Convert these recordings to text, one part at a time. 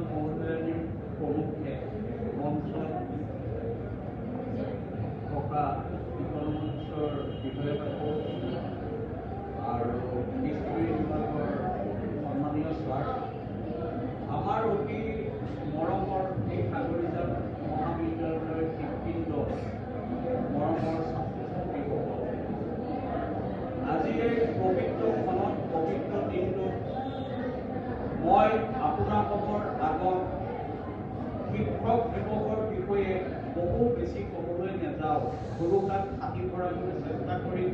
মহোদয়নী প্ৰমুখে মঞ্চত থকা শিক্ষণ মঞ্চৰ বিষয়বস্তু আৰু হিষ্ট্ৰী বিভাগৰ সন্মানীয় ছাৰ, আমাৰ অতি মৰমৰ এই সাগৰীজাত মহাবিদ্যালয়ৰ শিক্ষিত মৰমৰ ছাত্ৰ ছাত্ৰীসকল, আজি এই পবিত্ৰ ক্ষণত পবিত্ৰ দিনটোত মই আপোনালোকৰ আগত শিক্ষক দিৱসৰ বিষয়ে বহু বেছি ক'বলৈ নাযাওঁ, সৰু গাত হাতি ভৰাবলৈ চেষ্টা কৰিম,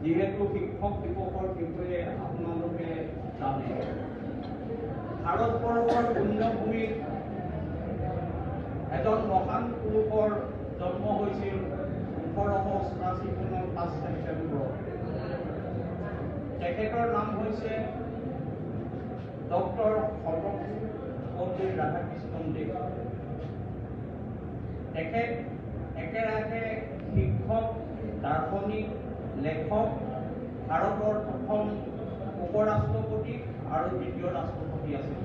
যিহেতু শিক্ষক দিৱসৰ বিষয়ে আপোনালোকে জানে। ভাৰতবৰ্ষৰ পুণ্যভূমিত এজন মহান পুৰুষৰ জন্ম হৈছিল 1888 চনৰ 5 ছেপ্টেম্বৰত। তেখেতৰ নাম হৈছে ডক্টৰ সৰ্বপল্লী ৰাধাকৃষ্ণন দেৱ। তেখেত একেৰাহে শিক্ষক, দাৰ্শনিক, লেখক, ভাৰতৰ প্ৰথম উপৰাষ্ট্ৰপতি আৰু দ্বিতীয় ৰাষ্ট্ৰপতি আছিল।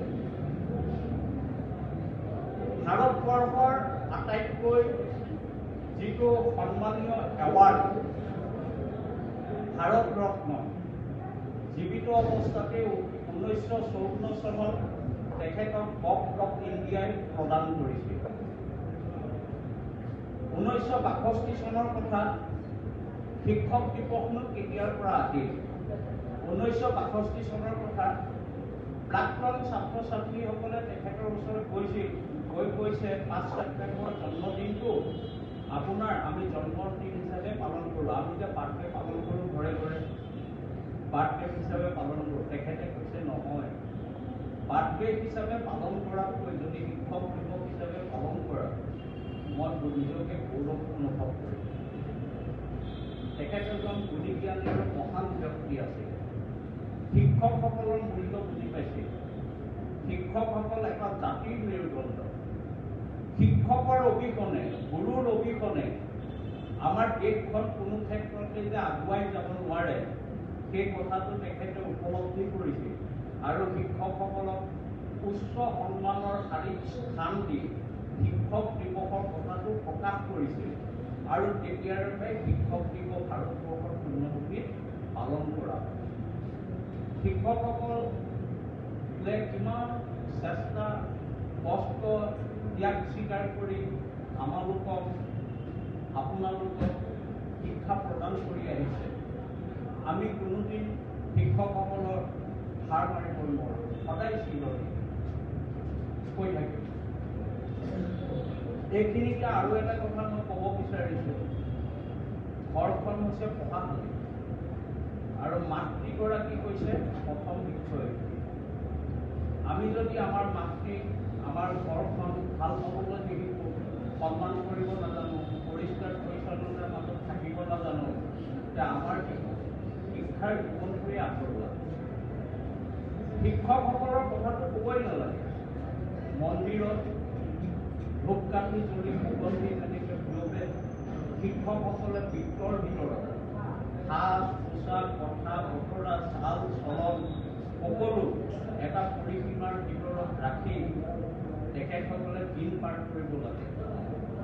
ভাৰতবৰ্ষৰ আটাইতকৈ যিটো সন্মানীয় এৱাৰ্ড ভাৰত ৰত্ন, জীৱিত অৱস্থাতে 1954 চনত তেখেতক গভৰ্ণমেণ্ট অফ ইণ্ডিয়াই প্ৰদান কৰিছিল। 1962 চনৰ কথা, শিক্ষক দিৱসনো কেতিয়াৰ পৰা আহিল? 1962 চনৰ কথা, প্ৰাক্তন ছাত্ৰ ছাত্ৰীসকলে তেখেতৰ ওচৰত গৈছিল, কৈছে 5 ছেপ্টেম্বৰ জন্মদিনটো আপোনাৰ আমি জন্মদিন হিচাপে পালন কৰোঁ, আমি যে বাৰ্থডে পালন কৰোঁ ঘৰে ঘৰে, বাৰ্থডে হিচাপে পালন কৰোঁ। তেখেতে কৈছে নহয়, বাৰ্থডে হিচাপে পালন কৰাতকৈ যদি শিক্ষক দিৱস হিচাপে পালন কৰা মই নিজকে গৌৰৱ অনুভৱ কৰিম। তেখেত এজন গুণী জ্ঞানী আৰু মহান ব্যক্তি আছিল। শিক্ষকসকলৰ মূল্য বুজি পাইছিল। শিক্ষকসকল এটা জাতিৰ মেৰুদণ্ড। শিক্ষকৰ অবিহনে, গুৰুৰ অবিহনে আমাৰ দেশখন কোনো ক্ষেত্ৰতে যে আগুৱাই যাব নোৱাৰে, সেই কথাটো তেখেতে উপলব্ধি কৰিছিল আৰু শিক্ষকসকলক উচ্চ সন্মানৰ শাৰীত স্থান দি শিক্ষক দিৱসৰ কথাটো প্ৰকাশ কৰিছিল আৰু তেতিয়াৰ পৰাই শিক্ষক দিৱস ভাৰতবৰ্ষৰ পুণ্যভূমিত পালন কৰা হয়। শিক্ষকসকলে কিমান চেষ্টা, কষ্ট, ত্যাগ স্বীকাৰ কৰি আপোনালোকক শিক্ষা প্ৰদান কৰি আহিছে। আমি কোনোদিন শিক্ষকসকলৰ হাৰ মাৰিব নোৱাৰোঁ, সদায় চিৰদিন কৈ থাকিম। এইখিনিতে আৰু এটা কথা মই ক'ব বিচাৰিছোঁ, ঘৰখন হৈছে পঢ়াশালী আৰু মাতৃগৰাকী হৈছে প্ৰথম শিক্ষয়িত্ৰী। আমি যদি আমাৰ মাতৃক, আমাৰ ঘৰখন ভাল পাবলৈ শিকিব, সন্মান কৰিব নাজানো, পৰিষ্কাৰ পৰিচ্ছন্নতাৰ মাজত থাকিব নাজানো, যে আমাৰ শিক্ষাৰ জীৱনটোৱে আঁতৰোৱা। শিক্ষকসকলৰ কথাটো ক'বই নালাগে। মন্দিৰত ধূপকাঠি জ্বলি সুগন্ধি যেনেকৈ বিয়পে, শিক্ষকসকলে বৃত্তৰ ভিতৰত সাজ পোছাক, কথা বতৰা, চাল চলন সকলো এটা পৰিসীমাৰ ভিতৰত ৰাখি তেখেতসকলে দিন পাৰ কৰিব লাগে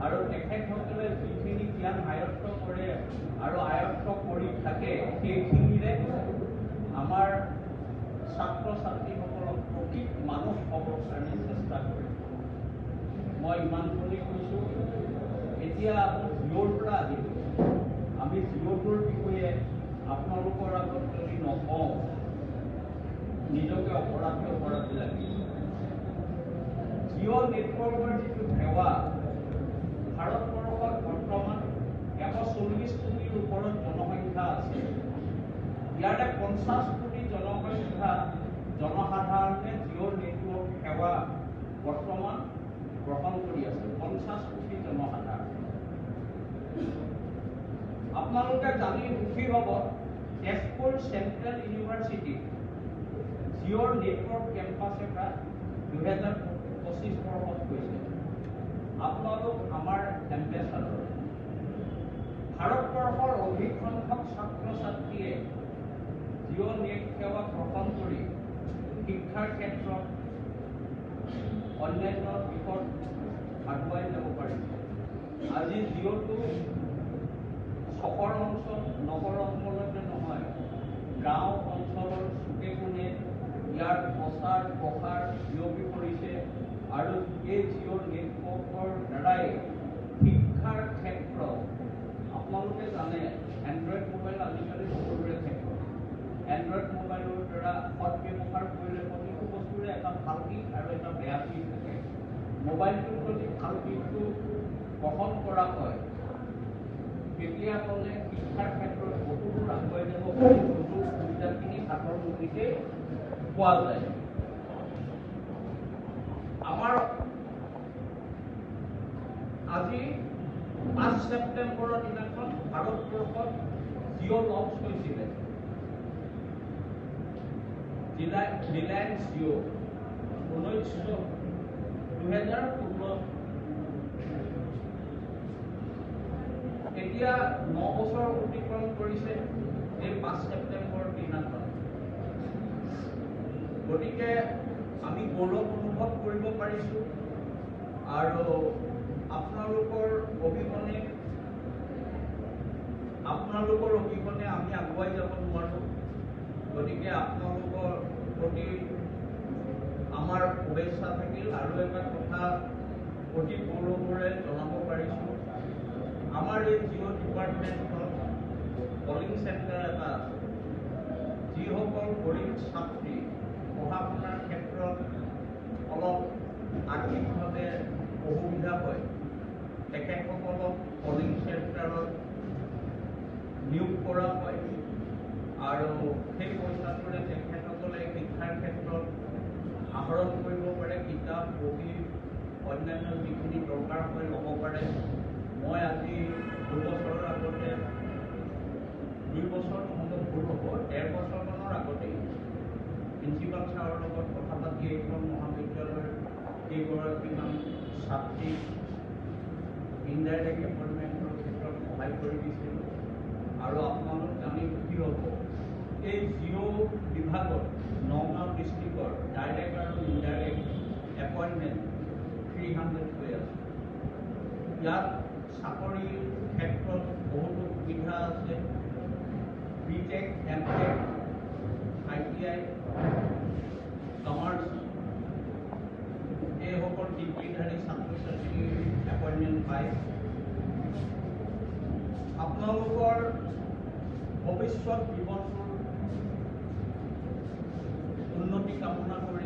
আৰু তেখেতসকলে যিখিনি জ্ঞান আয়ত্ত কৰে আৰু আয়ত্ত কৰি থাকে, সেইখিনিৰে আমাৰ ছাত্ৰ ছাত্ৰীসকলক প্ৰকৃত মানুহ হ'বৰ কাৰণে চেষ্টা কৰে। মই ইমানখিনি কৈছোঁ। এতিয়া জিঅ'ৰ পৰা আহিলোঁ। আমি জিঅ'টোৰ বিষয়ে আপোনালোকৰ আগত যদি নকওঁ, নিজকে অপৰাধী লাগিব। জিঅ' নেটৱৰ্কৰ যিটো সেৱা, ভাৰতবৰ্ষত বৰ্তমান 140 কোটিৰ ওপৰত জনসংখ্যা আছে। ইয়াৰে 50 কোটি জনসাধাৰণে জিঅ' নেটৱৰ্ক সেৱা বৰ্তমান গ্ৰহণ কৰি আছে। 50 কোটি জনসাধাৰণ। আপোনালোকে জানি সুখী হ'ব, তেজপুৰ চেণ্ট্ৰেল ইউনিভাৰ্চিটি জিঅ'ৰ নেটৱৰ্ক কেম্পাছ এটা 2025 বৰ্ষত গৈছে। আপোনালোক আমাৰ এম্বেচাডৰ। ভাৰতবৰ্ষৰ অধিক সংখ্যক ছাত্ৰ ছাত্ৰীয়ে জিঅ' নেট সেৱা গ্ৰহণ কৰি শিক্ষাৰ ক্ষেত্ৰত অন্যান্য দিশত আগুৱাই যাব পাৰিছে। আজি জিঅ'টো চহৰ অঞ্চল নগৰ অঞ্চলতে নহয়, গাঁও অঞ্চলৰ চুকে কোণে ইয়াৰ প্ৰচাৰ প্ৰসাৰ বিয়পি পৰিছে আৰু এই জিঅ' নেটৱৰ্কৰ দ্বাৰাই শিক্ষাৰ ক্ষেত্ৰত আপোনালোকে জানে এণ্ড্ৰইড মোবাইল আজিকালি সকলোৰে থাকে। এণ্ড্ৰইড মোবাইলৰ দ্বাৰা সৎ ব্যৱহাৰ কৰিলে প্ৰতিটো বস্তুৰে এটা ভাল দিশ আৰু এটা বেয়া দিশ থাকে। মোবাইলটোৰ যদি ভাল দিশটো গ্ৰহণ কৰা হয় তেতিয়াহ'লে শিক্ষাৰ ক্ষেত্ৰত বহুতো আগুৱাই যাব পাৰি, সুযোগ সুবিধাখিনি হাতৰ মুঠিতে পোৱা যায়। আমাৰ আজি 5 ছেপ্টেম্বৰৰ দিনাখন ভাৰতবৰ্ষত জিঅ' লঞ্চ হৈছিলে। ৰিলায়েন্স জিঅ' 2016 এতিয়া 9 বছৰ অতিক্ৰম কৰিছে এই 5 ছেপ্টেম্বৰ দিনাখন। গতিকে আমি গৌৰৱ অনুভৱ কৰিব পাৰিছোঁ আৰু আপোনালোকৰ অবিহনে আমি আগুৱাই যাব নোৱাৰোঁ। গতিকে আপোনালোকৰ প্ৰতি আমাৰ শুভেচ্ছা থাকিল। আৰু এটা কথা অতি গৌৰৱেৰে জনাব পাৰিছোঁ, আমাৰ এই জিঅ' ডিপাৰ্টমেণ্টত কলিং চেণ্টাৰ এটা আছে। যিসকল গৰীব ছাত্ৰী পঢ়া শুনাৰ ক্ষেত্ৰত অলপ আৰ্থিকভাৱে অসুবিধা হয়, তেখেতসকলক কলিং চেণ্টাৰত নিয়োগ কৰা হয় আৰু সেই পইচাটোৰে তেখেতসকলে শিক্ষাৰ ক্ষেত্ৰত আহৰণ কৰিব পাৰে, কিতাপ বহি অন্যান্য যিখিনি দৰকাৰ হয় ল'ব পাৰে। মই আজি 2 বছৰৰ আগতে 2 বছৰ নহ'লে ভুল হ'ব, 1.5 বছৰমানৰ আগতেই প্ৰিন্সিপাল ছাৰৰ লগত কথা পাতি এইখন মহাবিদ্যালয়ৰ কেইগৰাকীমান ছাত্ৰীক ইনডাইৰেক্ট এপইণ্টমেণ্টৰ ক্ষেত্ৰত সহায় কৰি দিছিলোঁ। আৰু আপোনালোক জানি সুখী হ'ব, এই জিঅ' বিভাগত নগাঁও ডিষ্ট্ৰিক্টৰ ডাইৰেক্ট আৰু ইনডাইৰেক্ট এপইণ্টমেণ্ট 300 হৈ আছে। ইয়াত চাকৰিৰ ক্ষেত্ৰত বহুতো সুবিধা আছে। বিটেক, এমটেক, ITI, কমাৰ্চ এইসকল ডিগ্ৰীধাৰী ছাত্ৰ ছাত্ৰী এপইণ্টমেণ্ট পায়। আপোনালোকৰ ভৱিষ্যত জীৱনটোৰ উন্নতি কামনা কৰি